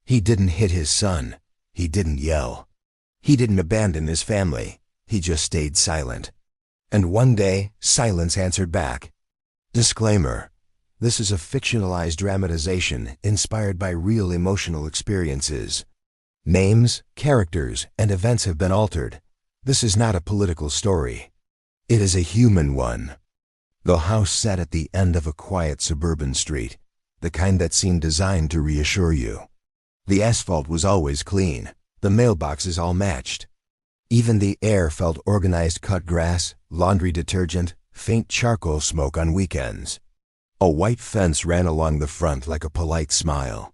He didn't hit his son. He didn't yell. He didn't abandon his family. He just stayed silent. And one day, silence answered back. Disclaimer: this is a fictionalized dramatization inspired by real emotional experiences. Names, characters, and events have been altered. This is not a political story. It is a human one. The house sat at the end of a quiet suburban street, the kind that seemed designed to reassure you. The asphalt was always clean, the mailboxes all matched. Even the air felt organized: cut grass, laundry detergent, faint charcoal smoke on weekends. A white fence ran along the front like a polite smile.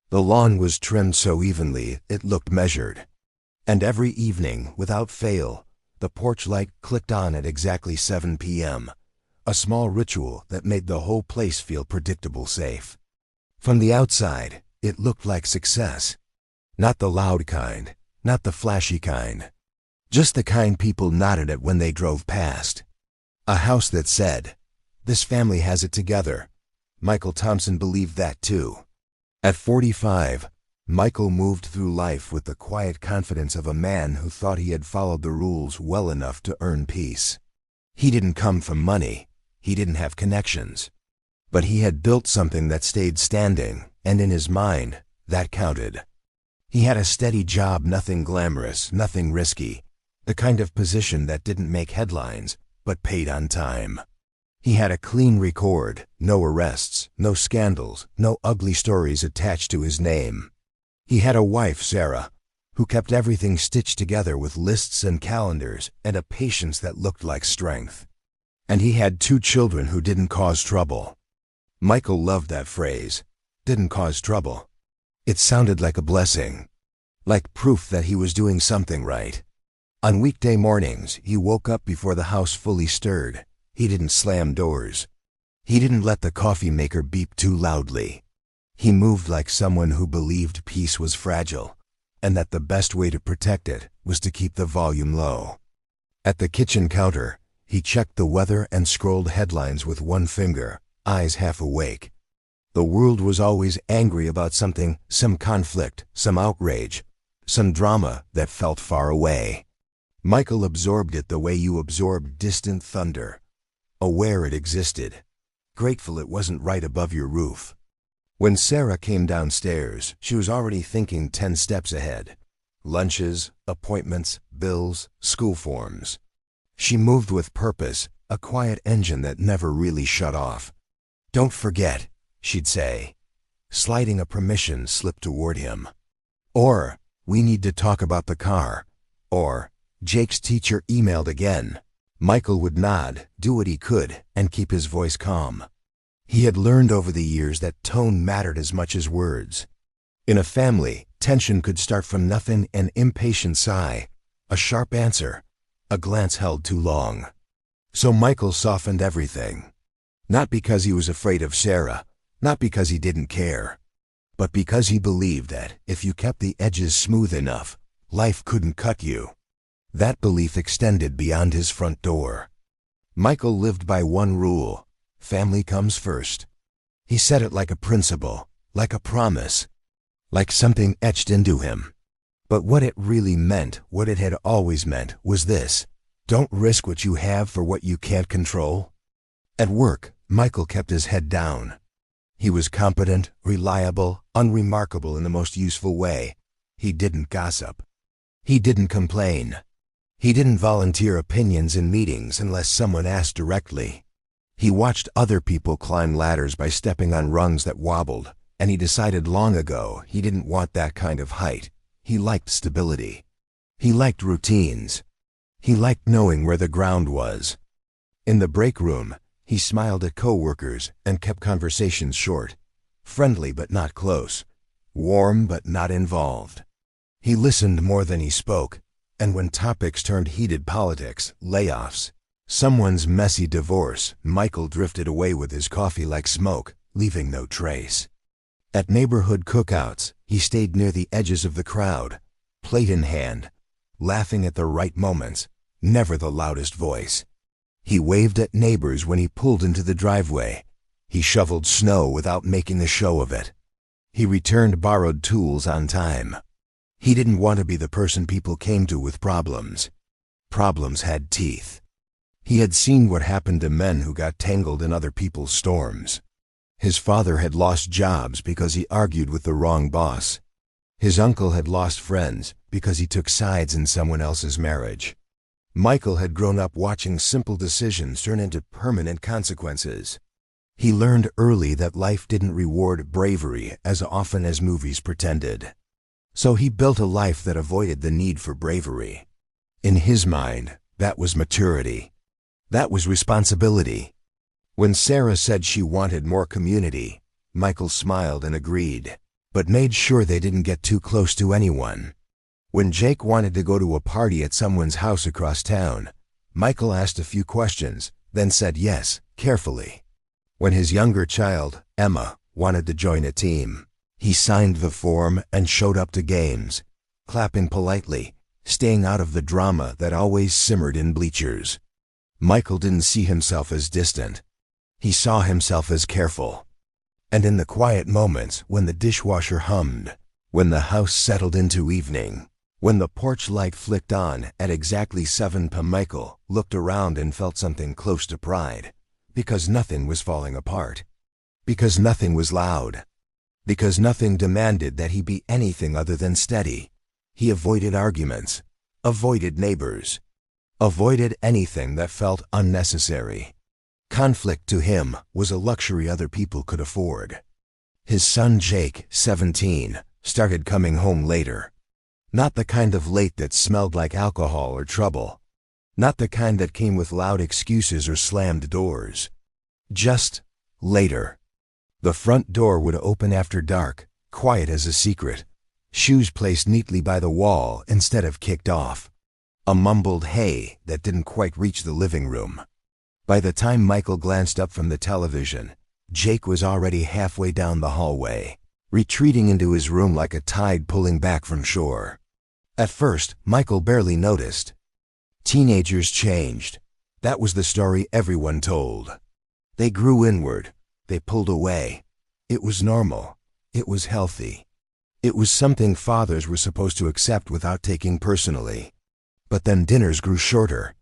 The lawn was trimmed so evenly it looked measured. And every evening, without fail, the porch light clicked on at exactly 7 p.m., a small ritual that made the whole place feel predictable safe. From the outside, it looked like success. Not the loud kind, not the flashy kind. Just the kind people nodded at when they drove past. A house that said, "This family has it together." Michael Thompson believed that too. At 45, Michael moved through life with the quiet confidence of a man who thought he had followed the rules well enough to earn peace. He didn't come from money. He didn't have connections. But he had built something that stayed standing, and in his mind, that counted. He had a steady job, nothing glamorous, nothing risky, the kind of position that didn't make headlines, but paid on time. He had a clean record, no arrests, no scandals, no ugly stories attached to his name. He had a wife, Sarah, who kept everything stitched together with lists and calendars and a patience that looked like strength. And he had 2 children who didn't cause trouble. Michael loved that phrase, "didn't cause trouble." It sounded like a blessing, like proof that he was doing something right. On weekday mornings, he woke up before the house fully stirred. He didn't slam doors. He didn't let the coffee maker beep too loudly. He moved like someone who believed peace was fragile, and that the best way to protect it was to keep the volume low. At the kitchen counter, he checked the weather and scrolled headlines with one finger, eyes half awake. The world was always angry about something, some conflict, some outrage, some drama that felt far away. Michael absorbed it the way you absorb distant thunder, aware it existed, grateful it wasn't right above your roof. When Sarah came downstairs, she was already thinking 10 steps ahead. Lunches, appointments, bills, school forms. She moved with purpose, a quiet engine that never really shut off. "Don't forget," she'd say, sliding a permission slip toward him. Or, "We need to talk about the car." Or, "Jake's teacher emailed again." Michael would nod, do what he could, and keep his voice calm. He had learned over the years that tone mattered as much as words. In a family, tension could start from nothing: an impatient sigh, a sharp answer, a glance held too long. So Michael softened everything. Not because he was afraid of Sarah, not because he didn't care, but because he believed that if you kept the edges smooth enough, life couldn't cut you. That belief extended beyond his front door. Michael lived by one rule: family comes first. He said it like a principle, like a promise, like something etched into him. But what it really meant, what it had always meant, was this: don't risk what you have for what you can't control. At work, Michael kept his head down. He was competent, reliable, unremarkable in the most useful way. He didn't gossip. He didn't complain. He didn't volunteer opinions in meetings unless someone asked directly. He watched other people climb ladders by stepping on rungs that wobbled, and he decided long ago he didn't want that kind of height. He liked stability. He liked routines. He liked knowing where the ground was. In the break room, he smiled at coworkers and kept conversations short, friendly but not close, warm but not involved. He listened more than he spoke, and when topics turned heated: politics, layoffs, someone's messy divorce, Michael drifted away with his coffee like smoke, leaving no trace. At neighborhood cookouts, he stayed near the edges of the crowd, plate in hand, laughing at the right moments, never the loudest voice. He waved at neighbors when he pulled into the driveway. He shoveled snow without making a show of it. He returned borrowed tools on time. He didn't want to be the person people came to with problems. Problems had teeth. He had seen what happened to men who got tangled in other people's storms. His father had lost jobs because he argued with the wrong boss. His uncle had lost friends because he took sides in someone else's marriage. Michael had grown up watching simple decisions turn into permanent consequences. He learned early that life didn't reward bravery as often as movies pretended. So he built a life that avoided the need for bravery. In his mind, that was maturity. That was responsibility. When Sarah said she wanted more community, Michael smiled and agreed, but made sure they didn't get too close to anyone. When Jake wanted to go to a party at someone's house across town, Michael asked a few questions, then said yes, carefully. When his younger child, Emma, wanted to join a team, he signed the form and showed up to games, clapping politely, staying out of the drama that always simmered in bleachers. Michael didn't see himself as distant. He saw himself as careful. And in the quiet moments when the dishwasher hummed, when the house settled into evening, when the porch light flicked on at exactly 7 p.m., Michael looked around and felt something close to pride, because nothing was falling apart, because nothing was loud, because nothing demanded that he be anything other than steady. He avoided arguments, avoided neighbors, avoided anything that felt unnecessary. Conflict to him was a luxury other people could afford. His son Jake, 17, started coming home later. Not the kind of late that smelled like alcohol or trouble. Not the kind that came with loud excuses or slammed doors. Just later. The front door would open after dark, quiet as a secret. Shoes placed neatly by the wall instead of kicked off. A mumbled hey that didn't quite reach the living room. By the time Michael glanced up from the television, Jake was already halfway down the hallway, retreating into his room like a tide pulling back from shore. At first, Michael barely noticed. Teenagers changed. That was the story everyone told. They grew inward. They pulled away. It was normal. It was healthy. It was something fathers were supposed to accept without taking personally. But then dinners grew shorter.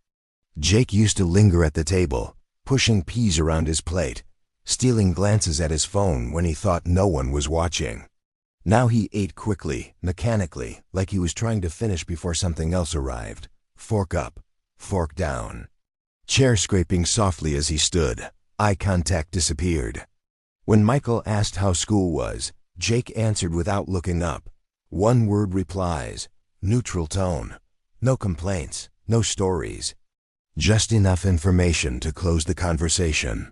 Jake used to linger at the table, pushing peas around his plate, stealing glances at his phone when he thought no one was watching. Now he ate quickly, mechanically, like he was trying to finish before something else arrived. Fork up, fork down. Chair scraping softly as he stood. Eye contact disappeared. When Michael asked how school was, Jake answered without looking up. One-word replies, neutral tone. No complaints, no stories. Just enough information to close the conversation.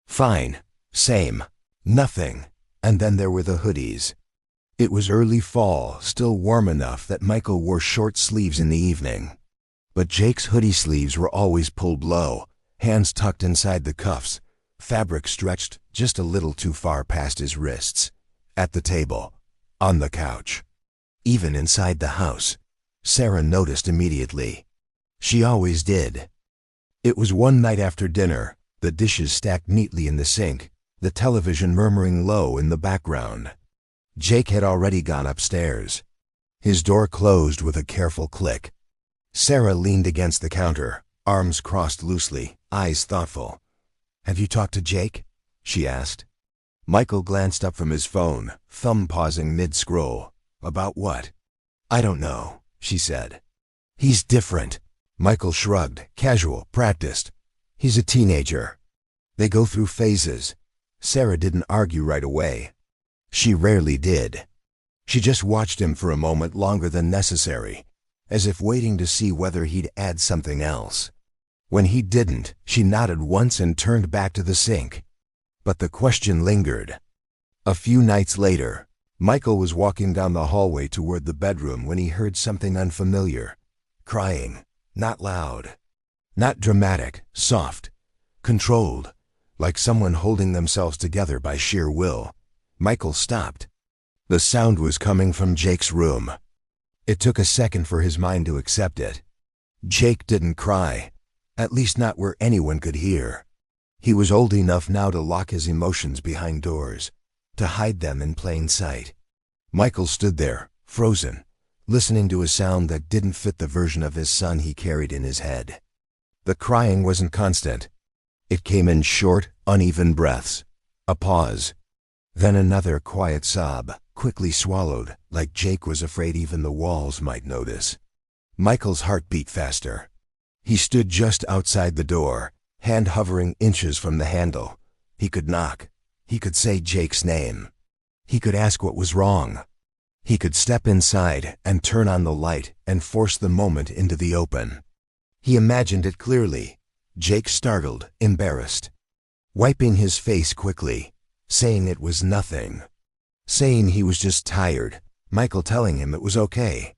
Fine, same, nothing. And then there were the hoodies. It was early fall, still warm enough that Michael wore short sleeves in the evening. But Jake's hoodie sleeves were always pulled low, hands tucked inside the cuffs, fabric stretched just a little too far past his wrists. At the table, on the couch, even inside the house, Sarah noticed immediately. She always did. It was one night after dinner, the dishes stacked neatly in the sink, the television murmuring low in the background. Jake had already gone upstairs. His door closed with a careful click. Sarah leaned against the counter, arms crossed loosely, eyes thoughtful. "Have you talked to Jake?" she asked. Michael glanced up from his phone, thumb pausing mid-scroll. "About what?" "I don't know," she said. "He's different." Michael shrugged, casual, practiced. "He's a teenager. They go through phases." Sarah didn't argue right away. She rarely did. She just watched him for a moment longer than necessary, as if waiting to see whether he'd add something else. When he didn't, she nodded once and turned back to the sink. But the question lingered. A few nights later, Michael was walking down the hallway toward the bedroom when he heard something unfamiliar. Crying. Not loud. Not dramatic, soft. Controlled. Like someone holding themselves together by sheer will. Michael stopped. The sound was coming from Jake's room. It took a second for his mind to accept it. Jake didn't cry. At least not where anyone could hear. He was old enough now to lock his emotions behind doors. to hide them in plain sight. Michael stood there, frozen, listening to a sound that didn't fit the version of his son he carried in his head. The crying wasn't constant. It came in short, uneven breaths. A pause. Then another quiet sob, quickly swallowed, like Jake was afraid even the walls might notice. Michael's heart beat faster. He stood just outside the door, hand hovering inches from the handle. He could knock. He could say Jake's name. He could ask what was wrong. He could step inside and turn on the light and force the moment into the open. He imagined it clearly. Jake startled, embarrassed, wiping his face quickly, saying it was nothing, saying he was just tired, Michael telling him it was okay,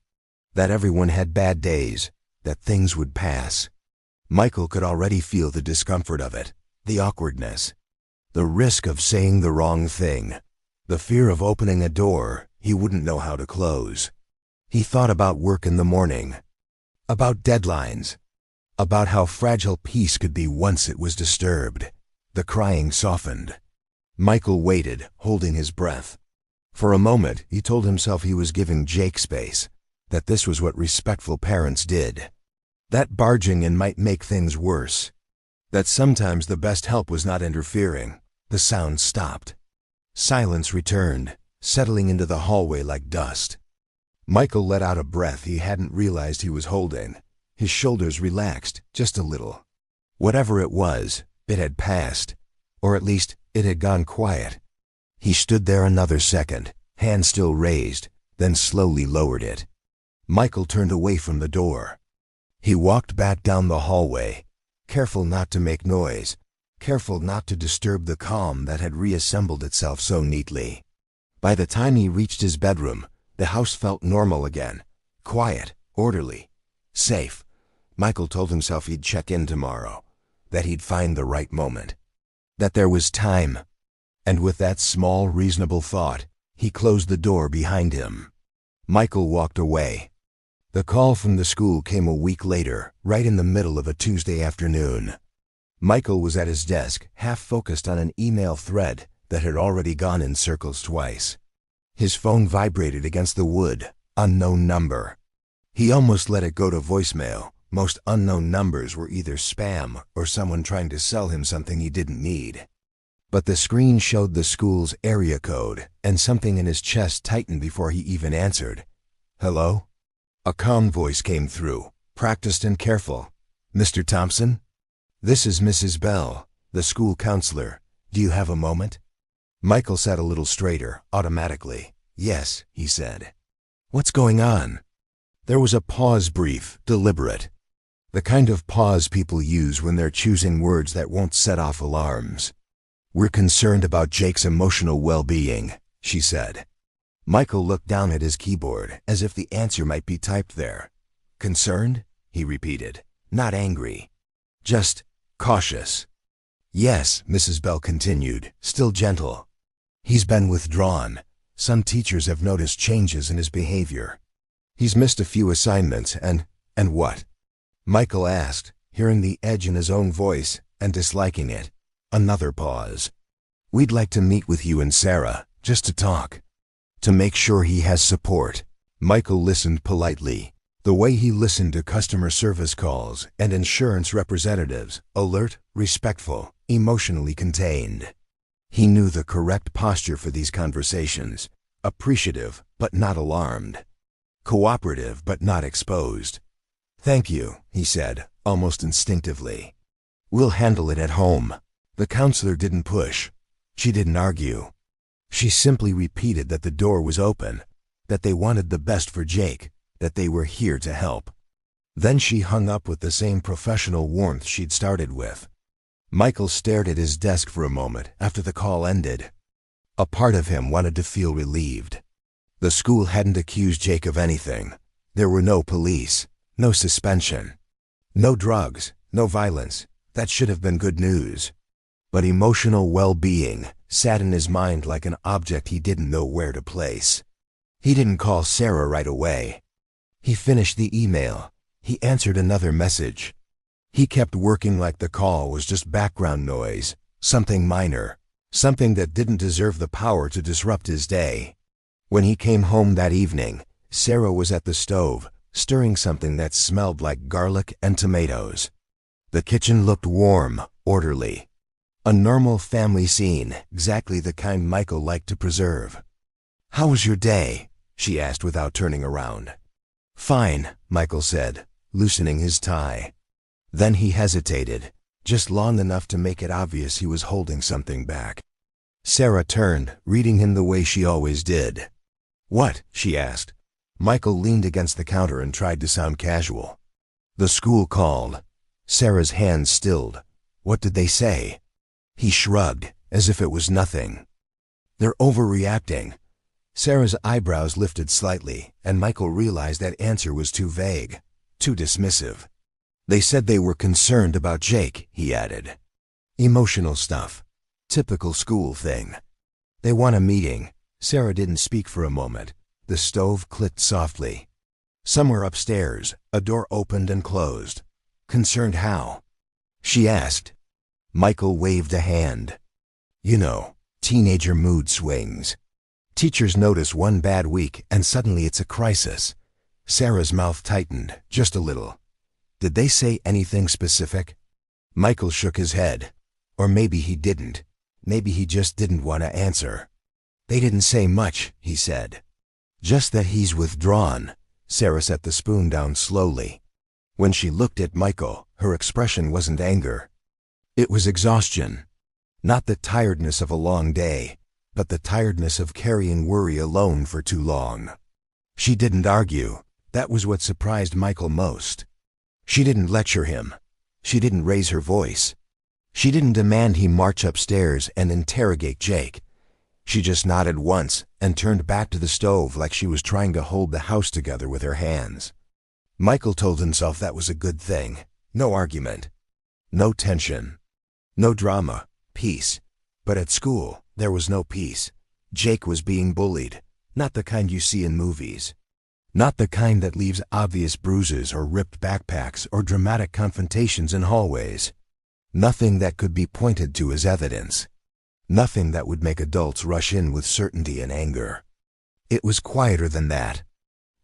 that everyone had bad days, that things would pass. Michael could already feel the discomfort of it, the awkwardness, the risk of saying the wrong thing, the fear of opening a door he wouldn't know how to close. He thought about work in the morning, about deadlines, about how fragile peace could be once it was disturbed. The crying softened. Michael waited, holding his breath. For a moment, he told himself he was giving Jake space, that this was what respectful parents did, that barging in might make things worse, that sometimes the best help was not interfering. The sound stopped. Silence returned, settling into the hallway like dust. Michael let out a breath he hadn't realized he was holding. His shoulders relaxed, just a little. Whatever it was, it had passed, or at least it had gone quiet. He stood there another second, hand still raised, then slowly lowered it. Michael turned away from the door. He walked back down the hallway, careful not to make noise, careful not to disturb the calm that had reassembled itself so neatly. By the time he reached his bedroom, the house felt normal again, quiet, orderly, safe. Michael told himself he'd check in tomorrow, that he'd find the right moment, that there was time. And with that small, reasonable thought, he closed the door behind him. Michael walked away. The call from the school came a week later, right in the middle of a Tuesday afternoon. Michael was at his desk, half focused on an email thread that had already gone in circles twice. His phone vibrated against the wood. Unknown number. He almost let it go to voicemail. Most unknown numbers were either spam or someone trying to sell him something he didn't need. But the screen showed the school's area code, and something in his chest tightened before he even answered. Hello? A calm voice came through, practiced and careful. Mr. Thompson? This is Mrs. Bell, the school counselor. Do you have a moment? Michael sat a little straighter, automatically. Yes, he said. What's going on? There was a pause, brief, deliberate. The kind of pause people use when they're choosing words that won't set off alarms. We're concerned about Jake's emotional well-being, she said. Michael looked down at his keyboard, as if the answer might be typed there. Concerned? He repeated. Not angry. Just cautious. Yes, Mrs. Bell continued, still gentle. He's been withdrawn. Some teachers have noticed changes in his behavior. He's missed a few assignments and what? Michael asked, hearing the edge in his own voice and disliking it. Another pause. We'd like to meet with you and Sarah, just to talk. To make sure he has support. Michael listened politely, the way he listened to customer service calls and insurance representatives, alert, respectful, emotionally contained. He knew the correct posture for these conversations, appreciative but not alarmed, cooperative but not exposed. Thank you, he said, almost instinctively. We'll handle it at home. The counselor didn't push. She didn't argue. She simply repeated that the door was open, that they wanted the best for Jake, that they were here to help. Then she hung up with the same professional warmth she'd started with. Michael stared at his desk for a moment after the call ended. A part of him wanted to feel relieved. The school hadn't accused Jake of anything. There were no police, no suspension, no drugs, no violence. That should have been good news. But emotional well-being sat in his mind like an object he didn't know where to place. He didn't call Sarah right away. He finished the email. He answered another message. He kept working like the call was just background noise, something minor, something that didn't deserve the power to disrupt his day. When he came home that evening, Sarah was at the stove, stirring something that smelled like garlic and tomatoes. The kitchen looked warm, orderly. A normal family scene, exactly the kind Michael liked to preserve. "How was your day?" she asked without turning around. "Fine," Michael said, loosening his tie. Then he hesitated, just long enough to make it obvious he was holding something back. Sarah turned, reading him the way she always did. "What?" she asked. Michael leaned against the counter and tried to sound casual. "The school called." Sarah's hands stilled. "What did they say?" He shrugged, as if it was nothing. "They're overreacting." Sarah's eyebrows lifted slightly, and Michael realized that answer was too vague, too dismissive. "They said they were concerned about Jake," he added. "Emotional stuff. Typical school thing. They want a meeting." Sarah didn't speak for a moment. The stove clicked softly. Somewhere upstairs, a door opened and closed. "Concerned how?" she asked. Michael waved a hand. "You know, teenager mood swings. Teachers notice one bad week and suddenly it's a crisis." Sarah's mouth tightened, just a little. "Did they say anything specific?" Michael shook his head. Or maybe he didn't. Maybe he just didn't want to answer. "They didn't say much," he said. "Just that he's withdrawn." Sarah set the spoon down slowly. When she looked at Michael, her expression wasn't anger. It was exhaustion. Not the tiredness of a long day, but the tiredness of carrying worry alone for too long. She didn't argue. That was what surprised Michael most. She didn't lecture him. She didn't raise her voice. She didn't demand he march upstairs and interrogate Jake. She just nodded once and turned back to the stove like she was trying to hold the house together with her hands. Michael told himself that was a good thing. No argument. No tension. No drama. Peace. But at school, there was no peace. Jake was being bullied. Not the kind you see in movies. Not the kind that leaves obvious bruises or ripped backpacks or dramatic confrontations in hallways. Nothing that could be pointed to as evidence. Nothing that would make adults rush in with certainty and anger. It was quieter than that.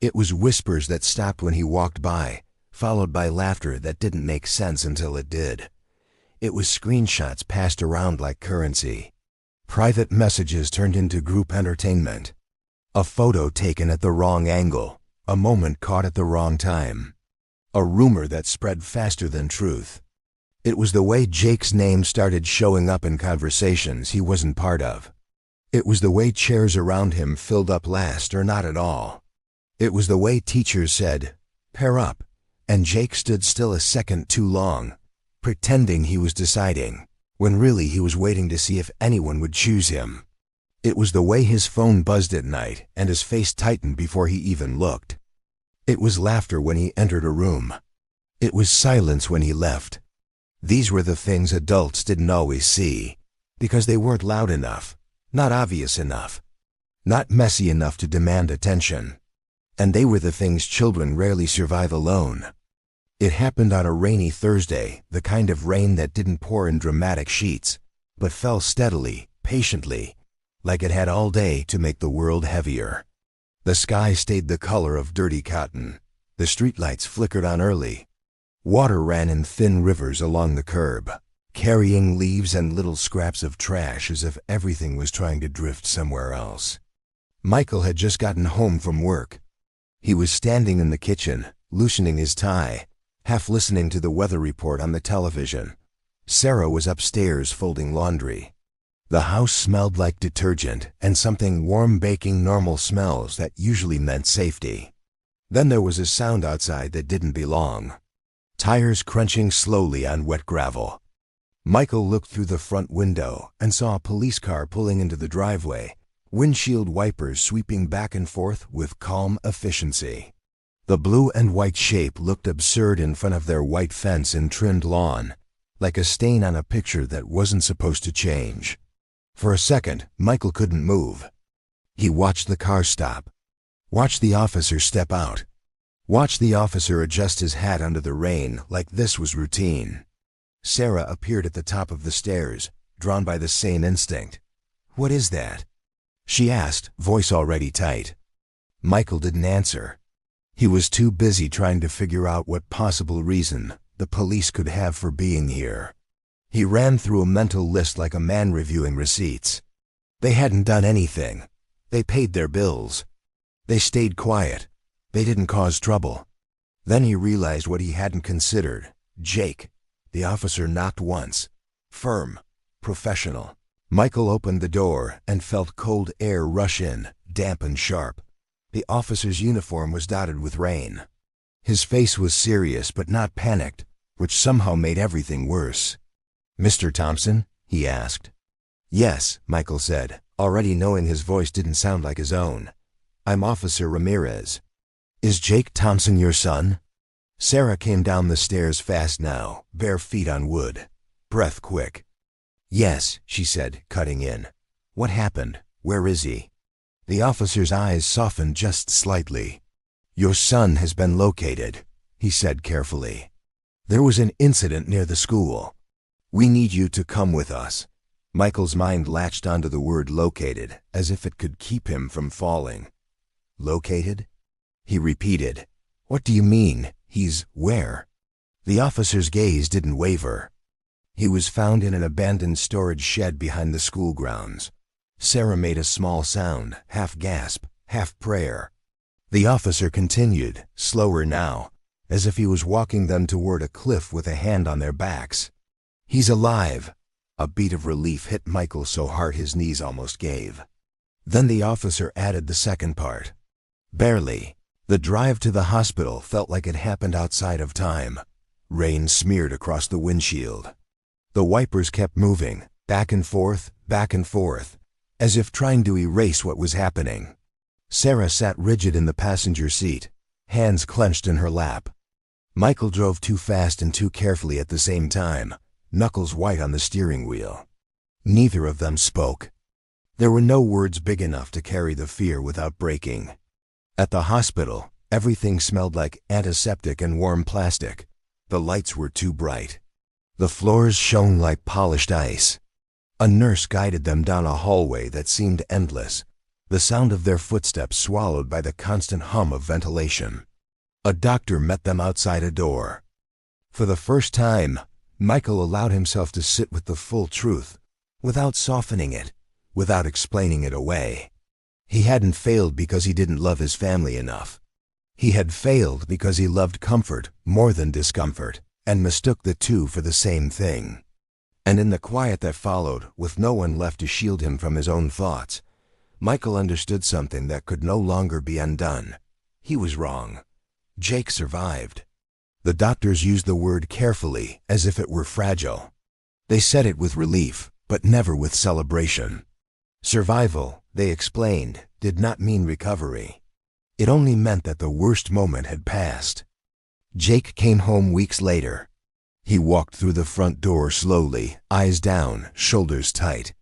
It was whispers that stopped when he walked by, followed by laughter that didn't make sense until it did. It was screenshots passed around like currency. Private messages turned into group entertainment. A photo taken at the wrong angle. A moment caught at the wrong time. A rumor that spread faster than truth. It was the way Jake's name started showing up in conversations he wasn't part of. It was the way chairs around him filled up last or not at all. It was the way teachers said, "Pair up," and Jake stood still a second too long, pretending he was deciding, when really he was waiting to see if anyone would choose him. It was the way his phone buzzed at night and his face tightened before he even looked. It was laughter when he entered a room. It was silence when he left. These were the things adults didn't always see, because they weren't loud enough, not obvious enough, not messy enough to demand attention. And they were the things children rarely survive alone. It happened on a rainy Thursday, the kind of rain that didn't pour in dramatic sheets, but fell steadily, patiently, like it had all day to make the world heavier. The sky stayed the color of dirty cotton. The streetlights flickered on early. Water ran in thin rivers along the curb, carrying leaves and little scraps of trash as if everything was trying to drift somewhere else. Michael had just gotten home from work. He was standing in the kitchen, loosening his tie, half listening to the weather report on the television. Sarah was upstairs folding laundry. The house smelled like detergent and something warm baking normal smells that usually meant safety. Then there was a sound outside that didn't belong. Tires crunching slowly on wet gravel. Michael looked through the front window and saw a police car pulling into the driveway, windshield wipers sweeping back and forth with calm efficiency. The blue and white shape looked absurd in front of their white fence and trimmed lawn, like a stain on a picture that wasn't supposed to change. For a second, Michael couldn't move. He watched the car stop. Watched the officer step out. Watched the officer adjust his hat under the rain like this was routine. Sarah appeared at the top of the stairs, drawn by the same instinct. "What is that?" she asked, voice already tight. Michael didn't answer. He was too busy trying to figure out what possible reason the police could have for being here. He ran through a mental list like a man reviewing receipts. They hadn't done anything. They paid their bills. They stayed quiet. They didn't cause trouble. Then he realized what he hadn't considered. Jake. The officer knocked once. Firm. Professional. Michael opened the door and felt cold air rush in, damp and sharp. The officer's uniform was dotted with rain. His face was serious but not panicked, which somehow made everything worse. "Mr. Thompson?" he asked. "Yes," Michael said, already knowing his voice didn't sound like his own. "I'm Officer Ramirez." "Is Jake Thompson your son?" Sarah came down the stairs fast now, bare feet on wood, breath quick. "Yes," she said, cutting in. "What happened? Where is he?" The officer's eyes softened just slightly. "Your son has been located," he said carefully. "There was an incident near the school. We need you to come with us." Michael's mind latched onto the word located, as if it could keep him from falling. "Located?" He repeated. "What do you mean? He's where?" The officer's gaze didn't waver. "He was found in an abandoned storage shed behind the school grounds." Sarah made a small sound, half gasp, half prayer. The officer continued, slower now, as if he was walking them toward a cliff with a hand on their backs. "He's alive." A beat of relief hit Michael so hard his knees almost gave. Then the officer added the second part. "Barely." The drive to the hospital felt like it happened outside of time. Rain smeared across the windshield. The wipers kept moving, back and forth, as if trying to erase what was happening. Sarah sat rigid in the passenger seat, hands clenched in her lap. Michael drove too fast and too carefully at the same time, knuckles white on the steering wheel. Neither of them spoke. There were no words big enough to carry the fear without breaking. At the hospital, everything smelled like antiseptic and warm plastic. The lights were too bright. The floors shone like polished ice. A nurse guided them down a hallway that seemed endless, the sound of their footsteps swallowed by the constant hum of ventilation. A doctor met them outside a door. For the first time, Michael allowed himself to sit with the full truth, without softening it, without explaining it away. He hadn't failed because he didn't love his family enough. He had failed because he loved comfort more than discomfort, and mistook the two for the same thing. And in the quiet that followed, with no one left to shield him from his own thoughts, Michael understood something that could no longer be undone. He was wrong. Jake survived. The doctors used the word carefully, as if it were fragile. They said it with relief, but never with celebration. Survival, they explained, did not mean recovery. It only meant that the worst moment had passed. Jake came home weeks later. He walked through the front door slowly, eyes down, shoulders tight.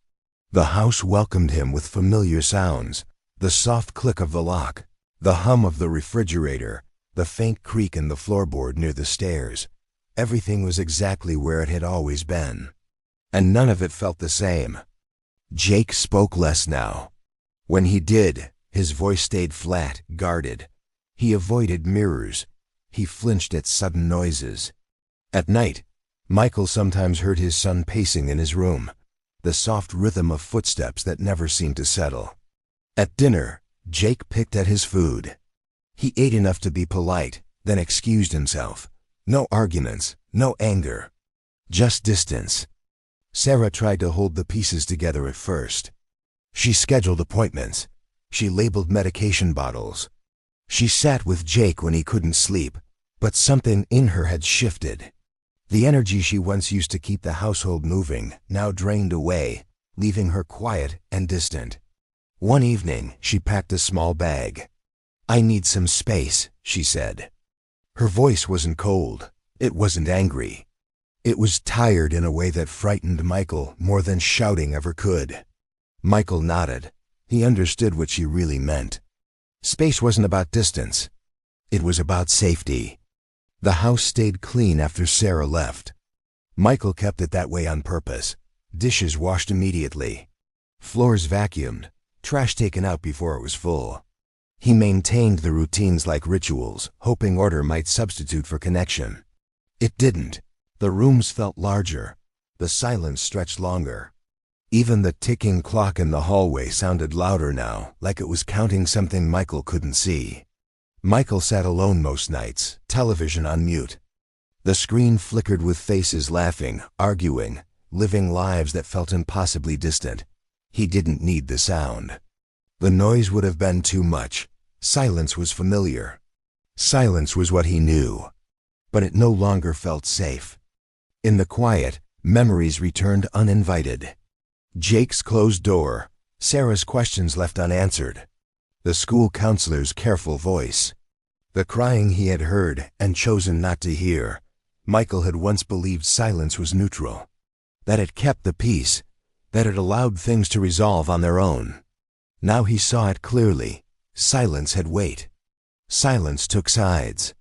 The house welcomed him with familiar sounds, the soft click of the lock, the hum of the refrigerator, the faint creak in the floorboard near the stairs. Everything was exactly where it had always been. And none of it felt the same. Jake spoke less now. When he did, his voice stayed flat, guarded. He avoided mirrors. He flinched at sudden noises. At night, Michael sometimes heard his son pacing in his room, the soft rhythm of footsteps that never seemed to settle. At dinner, Jake picked at his food. He ate enough to be polite, then excused himself. No arguments, no anger, just distance. Sarah tried to hold the pieces together at first. She scheduled appointments. She labeled medication bottles. She sat with Jake when he couldn't sleep, but something in her had shifted. The energy she once used to keep the household moving now drained away, leaving her quiet and distant. One evening, she packed a small bag. "I need some space," she said. Her voice wasn't cold. It wasn't angry. It was tired in a way that frightened Michael more than shouting ever could. Michael nodded. He understood what she really meant. Space wasn't about distance. It was about safety. The house stayed clean after Sarah left. Michael kept it that way on purpose. Dishes washed immediately. Floors vacuumed, trash taken out before it was full. He maintained the routines like rituals, hoping order might substitute for connection. It didn't. The rooms felt larger. The silence stretched longer. Even the ticking clock in the hallway sounded louder now, like it was counting something Michael couldn't see. Michael sat alone most nights, television on mute. The screen flickered with faces laughing, arguing, living lives that felt impossibly distant. He didn't need the sound. The noise would have been too much. Silence was familiar. Silence was what he knew. But it no longer felt safe. In the quiet, memories returned uninvited. Jake's closed door, Sarah's questions left unanswered, the school counselor's careful voice, the crying he had heard and chosen not to hear. Michael had once believed silence was neutral, that it kept the peace, that it allowed things to resolve on their own. Now he saw it clearly. Silence had weight. Silence took sides.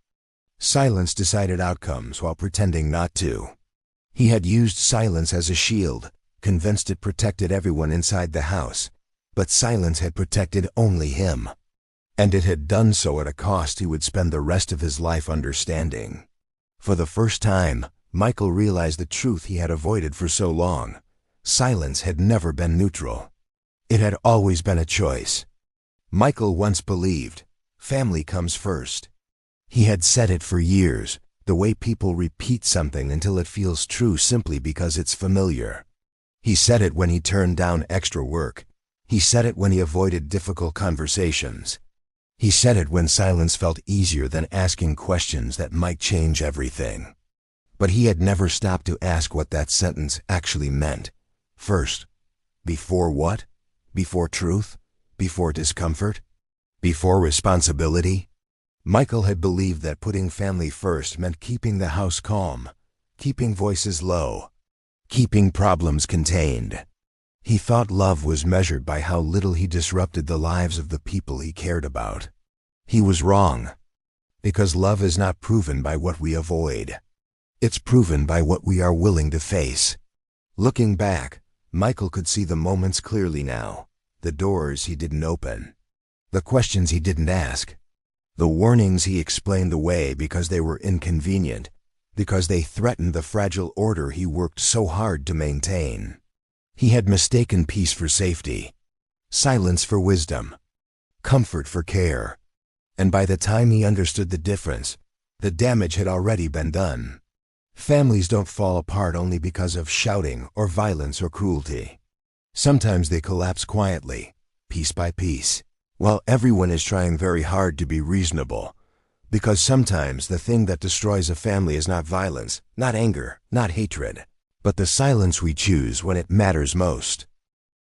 Silence decided outcomes while pretending not to. He had used silence as a shield, convinced it protected everyone inside the house, but silence had protected only him. And it had done so at a cost he would spend the rest of his life understanding. For the first time, Michael realized the truth he had avoided for so long. Silence had never been neutral. It had always been a choice. Michael once believed, family comes first. He had said it for years, the way people repeat something until it feels true simply because it's familiar. He said it when he turned down extra work. He said it when he avoided difficult conversations. He said it when silence felt easier than asking questions that might change everything. But he had never stopped to ask what that sentence actually meant. First. Before what? Before truth? Before discomfort? Before responsibility? Michael had believed that putting family first meant keeping the house calm, keeping voices low, keeping problems contained. He thought love was measured by how little he disrupted the lives of the people he cared about. He was wrong, because love is not proven by what we avoid. It's proven by what we are willing to face. Looking back, Michael could see the moments clearly now, the doors he didn't open, the questions he didn't ask, the warnings he explained away because they were inconvenient, because they threatened the fragile order he worked so hard to maintain. He had mistaken peace for safety, silence for wisdom, comfort for care, and by the time he understood the difference, the damage had already been done. Families don't fall apart only because of shouting or violence or cruelty. Sometimes they collapse quietly, piece by piece, while everyone is trying very hard to be reasonable. Because sometimes the thing that destroys a family is not violence, not anger, not hatred, but the silence we choose when it matters most.